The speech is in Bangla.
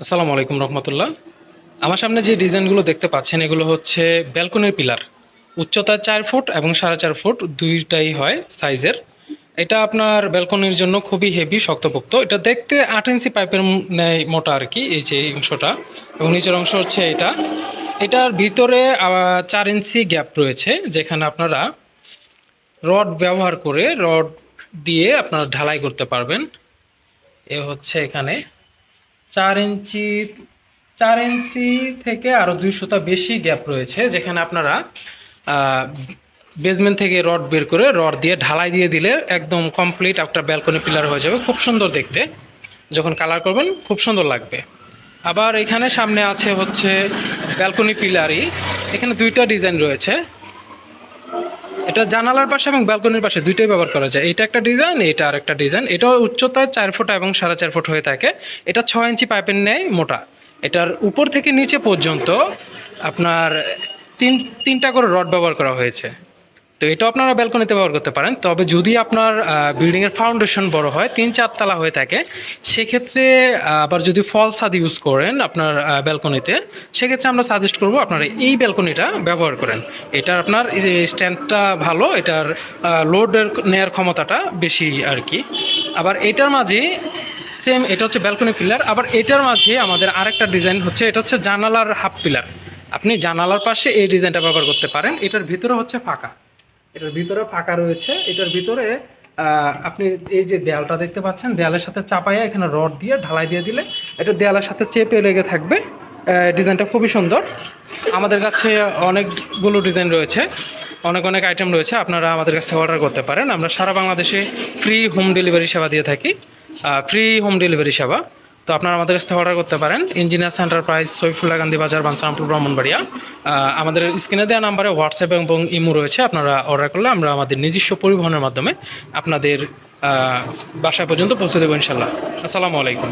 আসসালামু আলাইকুম রহমতুল্লাহ। আমার সামনে যে ডিজাইনগুলো দেখতে পাচ্ছেন এগুলো হচ্ছে ব্যালকনির পিলার। উচ্চতা 4 ফুট এবং 4.5 ফুট দুইটাই হয় সাইজের। এটা আপনার ব্যালকনির জন্য খুবই হেভি শক্তপোক্ত। এটা দেখতে 8 ইঞ্চি পাইপের ন্যায় মোটা আর কি, এই যে এই অংশটা, এবং নিচের অংশ হচ্ছে এটা। এটার ভিতরে 4 ইঞ্চি গ্যাপ রয়েছে, যেখানে আপনারা রড ব্যবহার করে রড দিয়ে আপনারা ঢালাই করতে পারবেন। এ হচ্ছে এখানে 4 ইঞ্চি 4 ইঞ্চি থেকে আরও 200টা বেশি গ্যাপ রয়েছে, যেখানে আপনারা বেসমেন্ট থেকে রড বের করে রড দিয়ে ঢালাই দিয়ে দিলে একদম কমপ্লিট একটা ব্যালকনি পিলার হয়ে যাবে। খুব সুন্দর দেখতে, যখন কালার করবেন খুব সুন্দর লাগবে। আবার এখানে সামনে আছে হচ্ছে ব্যালকনি পিলারই। এখানে দুইটা ডিজাইন রয়েছে। এটা জানালার পাশে এবং ব্যালকনির পাশে দুইটাই ব্যবহার করা যায়। এটা একটা ডিজাইন, এটা আর একটা ডিজাইন। এটা উচ্চতায় 4 ফুট এবং 4.5 ফুট হয়ে থাকে। এটা 6 ইঞ্চি পাইপের ন্যায় মোটা। এটার উপর থেকে নিচে পর্যন্ত আপনার তিনটা করে রড ব্যবহার করা হয়েছে। তো এটা আপনারা ব্যালকনিতে ব্যবহার করতে পারেন। তবে যদি আপনার বিল্ডিংয়ের ফাউন্ডেশন বড় হয়, 3-4 তলা হয়ে থাকে, সেক্ষেত্রে আবার যদি ফল ছাদ ইউজ করেন আপনার ব্যালকনিতে, সেক্ষেত্রে আমরা সাজেস্ট করব আপনারা এই ব্যালকনিটা ব্যবহার করেন। এটার আপনার এই যে স্ট্যান্ডটা ভালো, এটার লোডের নেয়ার ক্ষমতাটা বেশি আর কি। আবার এটার মাঝে সেম, এটা হচ্ছে ব্যালকনি পিলার। আবার এটার মাঝে আমাদের আরেকটা ডিজাইন হচ্ছে, এটা হচ্ছে জানালার হাফ পিলার। আপনি জানালার পাশে এই ডিজাইনটা ব্যবহার করতে পারেন। এটার ভিতরে হচ্ছে ফাঁকা, এটার ভিতরে ফাঁকা রয়েছে। এটার ভিতরে আপনি এই যে দেয়ালটা দেখতে পাচ্ছেন, দেয়ালের সাথে চাপাইয়া এখানে রড দিয়ে ঢালাই দিয়ে দিলে এটা দেয়ালের সাথে চেপে লেগে থাকবে। ডিজাইনটা খুবই সুন্দর। আমাদের কাছে অনেকগুলো ডিজাইন রয়েছে, অনেক অনেক আইটেম রয়েছে। আপনারা আমাদের কাছে অর্ডার করতে পারেন। আমরা সারা বাংলাদেশে ফ্রি হোম ডেলিভারি সেবা দিয়ে থাকি, ফ্রি হোম ডেলিভারি সেবা। তো আপনারা আমাদের কাছ থেকে অর্ডার করতে পারেন। ইঞ্জিনিয়ার্স এন্টারপ্রাইজ, সৈফুল্লাহ গান্ধী বাজার, বানসারামপুর, ব্রাহ্মণবাড়িয়া। আমাদের স্ক্রিনে দেওয়া নাম্বারে হোয়াটসঅ্যাপ এবং ইমো রয়েছে। আপনারা অর্ডার করলে আমরা আমাদের নিজস্ব পরিবহনের মাধ্যমে আপনাদের বাসা পর্যন্ত পৌঁছে দেবো ইনশাল্লাহ। আসসালামু আলাইকুম।